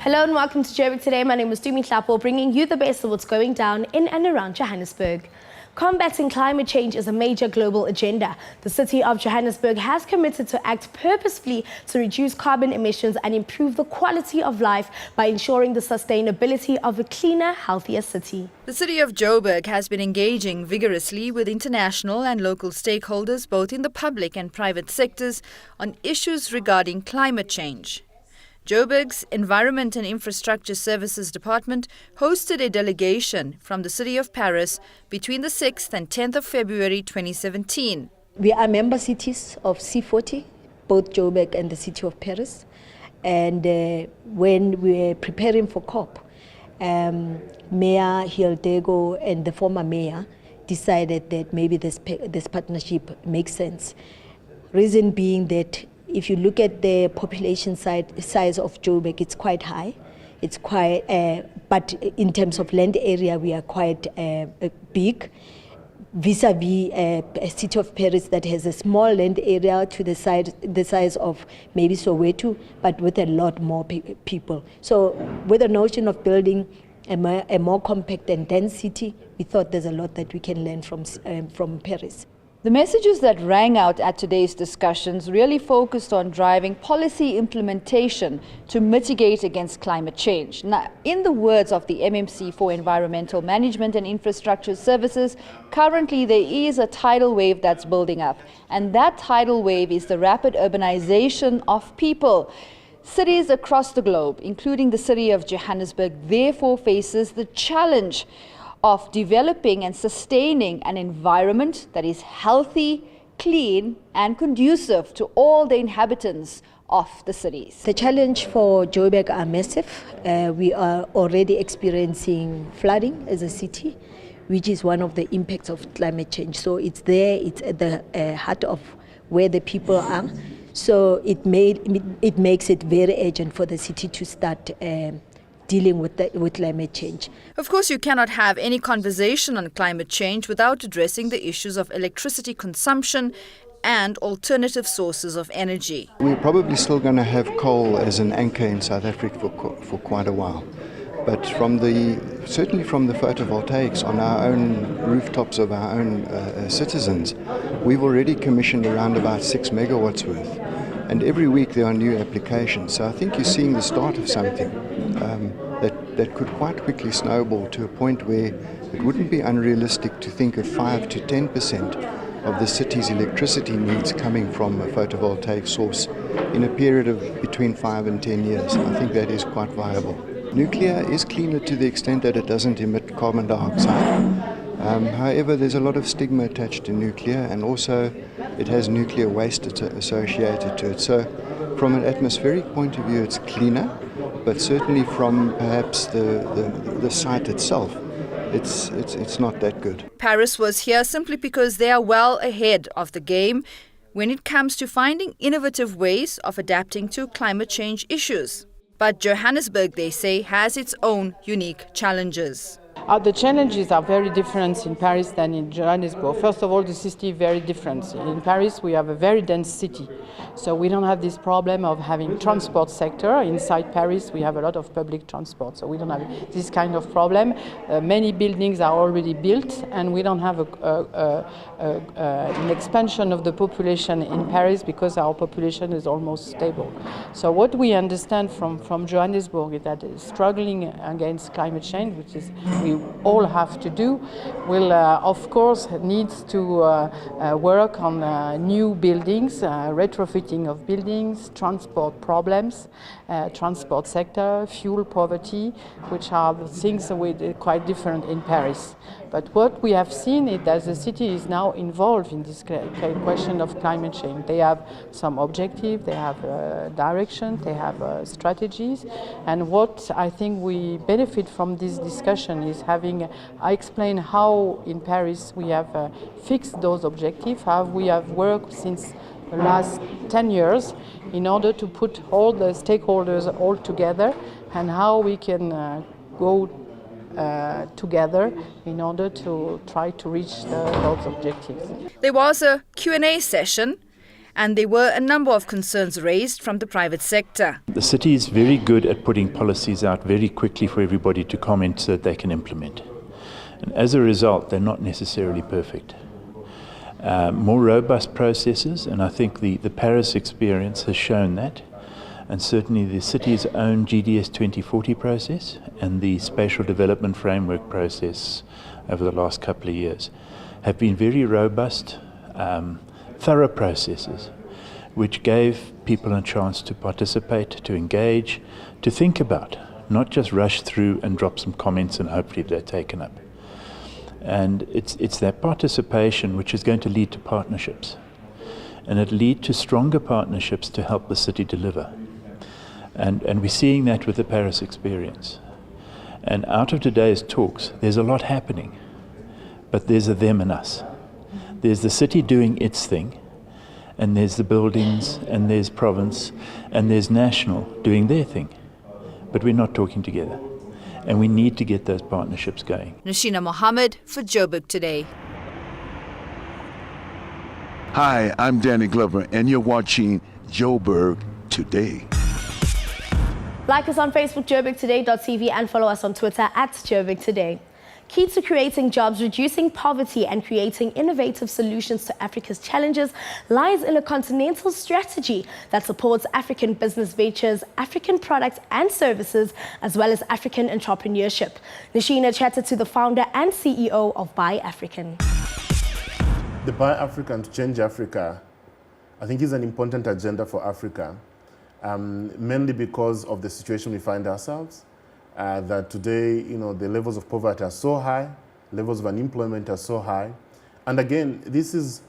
Hello and welcome to Joburg Today. My name is Dumi Tlapo, bringing you the best of what's going down in and around Johannesburg. Combating climate change is a major global agenda. The city of Johannesburg has committed to act purposefully to reduce carbon emissions and improve the quality of life by ensuring the sustainability of a cleaner, healthier city. The city of Joburg has been engaging vigorously with international and local stakeholders, both in the public and private sectors, on issues regarding climate change. Joburg's Environment and Infrastructure Services Department hosted a delegation from the city of Paris between the 6th and 10th of February 2017. We are member cities of C40, both Joburg and the city of Paris. And when we were preparing for COP, Mayor Hildego and the former mayor decided that maybe this partnership makes sense. Reason being that if you look at the population size of Joburg, it's quite high. It's quite, but in terms of land area, we are quite big. Vis-a-vis a city of Paris that has a small land area to the size of maybe Soweto, but with a lot more people. So with the notion of building a more compact and dense city, we thought there's a lot that we can learn from Paris. The messages that rang out at today's discussions really focused on driving policy implementation to mitigate against climate change. Now, in the words of the MMC for Environmental Management and Infrastructure Services, currently there is a tidal wave that's building up, and that tidal wave is the rapid urbanization of people. Cities across the globe, including the city of Johannesburg, therefore faces the challenge of developing and sustaining an environment that is healthy, clean, and conducive to all the inhabitants of the cities. The challenge for Joburg are massive. We are already experiencing flooding as a city, which is one of the impacts of climate change. So it's there, it's at the heart of where the people are. So it makes it very urgent for the city to start dealing with climate change. Of course, you cannot have any conversation on climate change without addressing the issues of electricity consumption and alternative sources of energy. We're probably still going to have coal as an anchor in South Africa for quite a while. But certainly from the photovoltaics on our own rooftops of our own citizens, we've already commissioned around about 6 megawatts worth. And every week there are new applications. So I think you're seeing the start of something that could quite quickly snowball to a point where it wouldn't be unrealistic to think of 5 to 10% of the city's electricity needs coming from a photovoltaic source in a period of between 5 and 10 years. I think that is quite viable. Nuclear is cleaner to the extent that it doesn't emit carbon dioxide. However, there's a lot of stigma attached to nuclear, and also it has nuclear waste associated to it. So from an atmospheric point of view, it's cleaner, but certainly from perhaps the site itself, it's not that good. Paris was here simply because they are well ahead of the game when it comes to finding innovative ways of adapting to climate change issues. But Johannesburg, they say, has its own unique challenges. The challenges are very different in Paris than in Johannesburg. First of all, the city is very different. In Paris, we have a very dense city. So we don't have this problem of having transport sector. Inside Paris, we have a lot of public transport. So we don't have this kind of problem. Many buildings are already built, and we don't have an expansion of the population in Paris because our population is almost stable. So what we understand from Johannesburg is that struggling against climate change, which is we all have to do, will of course needs to work on new buildings, retrofitting of buildings, transport problems, transport sector, fuel poverty, which are things quite different in Paris. But what we have seen is that the city is now involved in this question of climate change. They have some objectives, they have direction, they have strategies, and what I think we benefit from this discussion is I explain how in Paris we have fixed those objectives, how we have worked since the last 10 years in order to put all the stakeholders all together, and how we can go together in order to try to reach those objectives. There was a Q&A session, and there were a number of concerns raised from the private sector. The city is very good at putting policies out very quickly for everybody to comment so that they can implement. And as a result, they're not necessarily perfect. More robust processes, and I think the Paris experience has shown that, and certainly the city's own GDS 2040 process and the spatial development framework process over the last couple of years have been very robust, thorough processes which gave people a chance to participate, to engage, to think about, not just rush through and drop some comments and hopefully they're taken up. And it's that participation which is going to lead to partnerships, and it lead to stronger partnerships to help the city deliver. And we're seeing that with the Paris experience. And out of today's talks, there's a lot happening, but there's a them and us. There's the city doing its thing, and there's the buildings, and there's province, and there's national doing their thing. But we're not talking together, and we need to get those partnerships going. Nashina Mohammed for Joburg Today. Hi, I'm Danny Glover, and you're watching Joburg Today. Like us on Facebook, joburgtoday.tv, and follow us on Twitter @JoburgToday. Key to creating jobs, reducing poverty, and creating innovative solutions to Africa's challenges lies in a continental strategy that supports African business ventures, African products and services, as well as African entrepreneurship. Nashina chatted to the founder and CEO of Buy African. The Buy African to Change Africa, I think, is an important agenda for Africa, mainly because of the situation we find ourselves. That today, the levels of poverty are so high, levels of unemployment are so high. And again, this is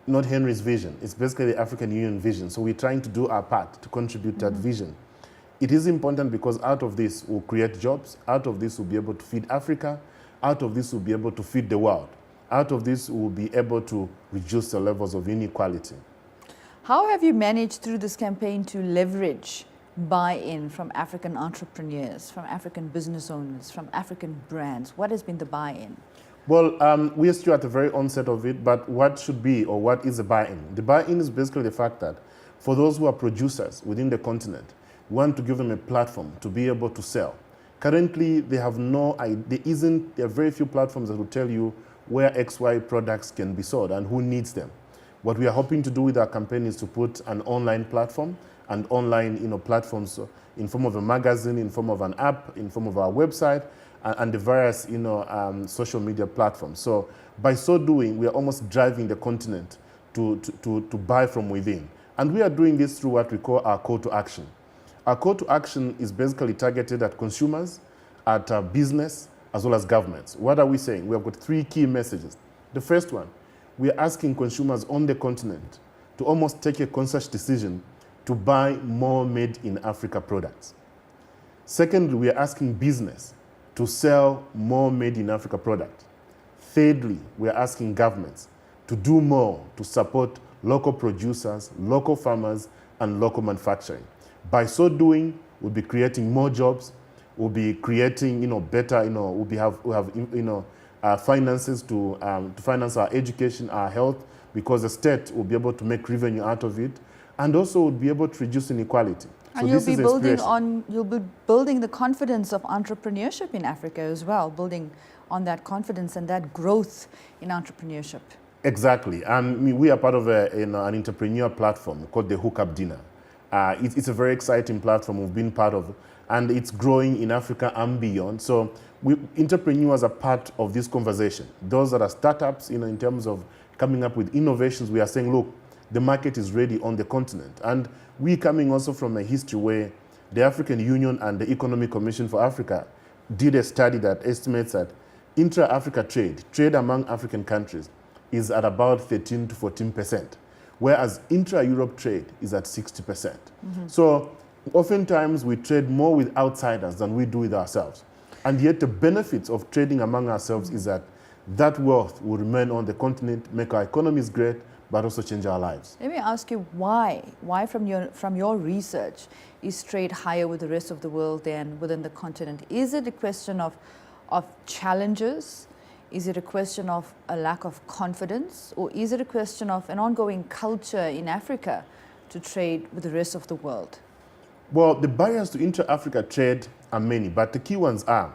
not Henry's vision. It's basically the African Union vision. So we're trying to do our part to contribute to that vision. It is important because out of this we'll create jobs, out of this we'll be able to feed Africa, out of this we'll be able to feed the world, out of this we'll be able to reduce the levels of inequality. How have you managed through this campaign to leverage buy-in from African entrepreneurs, from African business owners, from African brands? What has been the buy-in? Well, we are still at the very onset of it, but what should be or what is a buy-in? The buy-in is basically the fact that for those who are producers within the continent, we want to give them a platform to be able to sell. Currently, they have there are very few platforms that will tell you where XY products can be sold and who needs them. What we are hoping to do with our campaign is to put an online platform and online platforms in form of a magazine, in form of an app, in form of our website, and the various social media platforms. So by so doing, we are almost driving the continent to buy from within. And we are doing this through what we call our call to action. Our call to action is basically targeted at consumers, at business, as well as governments. What are we saying? We have got three key messages. The first one, we are asking consumers on the continent to almost take a conscious decision to buy more made in Africa products. Secondly, we are asking business to sell more made in Africa products. Thirdly, we are asking governments to do more to support local producers, local farmers, and local manufacturing. By so doing, we'll be creating more jobs, we'll be creating better, we'll have finances to finance our education, our health, because the state will be able to make revenue out of it, and also will be able to reduce inequality. And so you'll be building the confidence of entrepreneurship in Africa as well, building on that confidence and that growth in entrepreneurship. Exactly, and we are part of an entrepreneur platform called the Hookup Dinner. It's a very exciting platform we've been part of, and it's growing in Africa and beyond. So entrepreneurs are part of this conversation. Those that are startups, in terms of coming up with innovations, we are saying, look, the market is ready on the continent. And we coming also from a history where the African Union and the Economic Commission for Africa did a study that estimates that intra-Africa trade among African countries, is at about 13 to 14%, whereas intra-Europe trade is at 60%. Mm-hmm. So oftentimes we trade more with outsiders than we do with ourselves. And yet the benefits of trading among ourselves is that wealth will remain on the continent, make our economies great, but also change our lives. Let me ask you why? Why from your research is trade higher with the rest of the world than within the continent? Is it a question of challenges Is it a question of a lack of confidence, or is it a question of an ongoing culture in Africa to trade with the rest of the world? Well, the barriers to intra-Africa trade are many, but the key ones are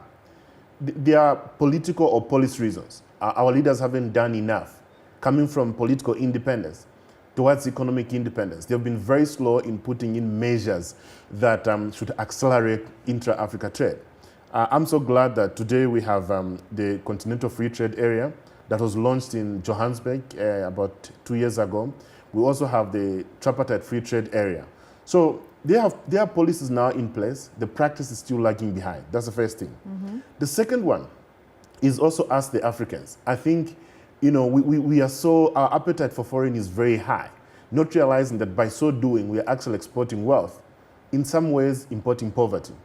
there are political or policy reasons. Our leaders haven't done enough, coming from political independence towards economic independence. They've been very slow in putting in measures that should accelerate intra-Africa trade. I'm so glad that today we have the Continental Free Trade Area that was launched in Johannesburg about 2 years ago. We also have the Tripartite Free Trade Area. So there are policies now in place. The practice is still lagging behind. That's the first thing. The second one is also us, the Africans. I think, you know, we are so, our appetite for foreign is very high, not realizing that by so doing, we are actually exporting wealth, in some ways importing poverty.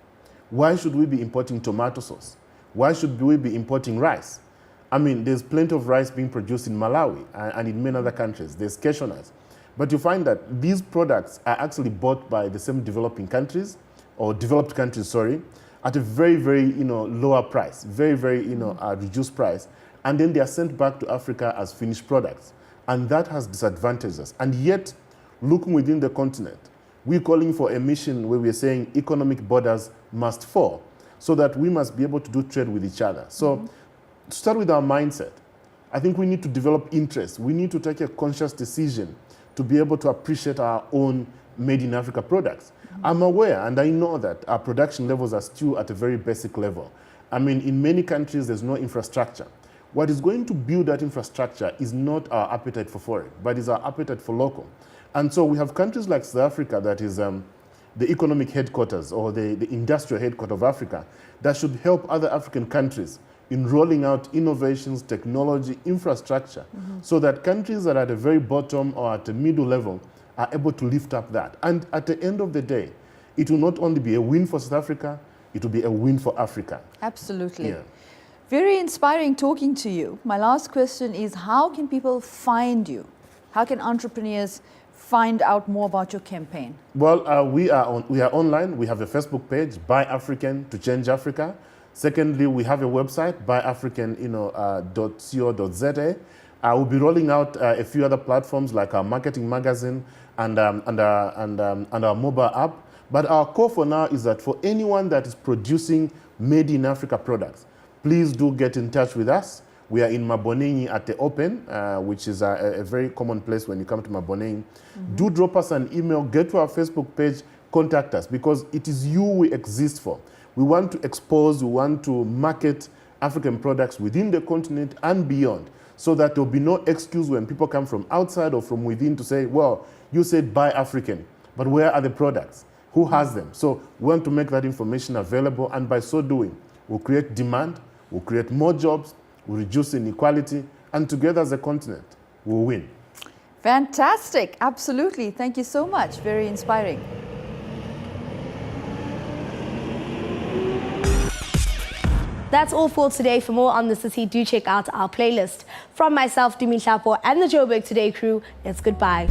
Why should we be importing tomato sauce? Why should we be importing rice? I mean, there's plenty of rice being produced in Malawi and in many other countries. There's cashew nuts. But you find that these products are actually bought by the same developing countries, or developed countries, sorry, at a very, very, you know, lower price, very, very, you know, reduced price. And then they are sent back to Africa as finished products. And that has disadvantages. And yet, looking within the continent, we're calling for a mission where we're saying economic borders must fall, so that we must be able to do trade with each other. So to start with our mindset, I think we need to develop interest. We need to take a conscious decision to be able to appreciate our own made in Africa products. I'm aware and I know that our production levels are still at a very basic level. I mean, in many countries, there's no infrastructure. What is going to build that infrastructure is not our appetite for foreign, but is our appetite for local. And so we have countries like South Africa that is the economic headquarters, or the industrial headquarters of Africa, that should help other African countries in rolling out innovations, technology, infrastructure, so that countries that are at the very bottom or at the middle level are able to lift up that. And at the end of the day, it will not only be a win for South Africa, it will be a win for Africa. Absolutely. Yeah. Very inspiring talking to you. My last question is, how can people find you? How can entrepreneurs find out more about your campaign? Well, we are online. We have a Facebook page, Buy African to Change Africa. Secondly, we have a website, buyafrican.co.za. We'll be rolling out a few other platforms like our marketing magazine and our mobile app. But our core for now is that for anyone that is producing made in Africa products, please do get in touch with us. We are in Maboneng at the Open, which is a very common place when you come to Maboneng. Do drop us an email, get to our Facebook page, contact us, because it is you we exist for. We want to expose, we want to market African products within the continent and beyond, so that there will be no excuse when people come from outside or from within to say, well, you said buy African, but where are the products? Who has them? So we want to make that information available, and by so doing, we'll create demand, we'll create more jobs, we'll reduce inequality, and together as a continent, we'll win. Fantastic. Absolutely. Thank you so much. Very inspiring. That's all for today. For more on the city, do check out our playlist. From myself, Dumi Hlapo, and the Joburg Today crew, it's goodbye.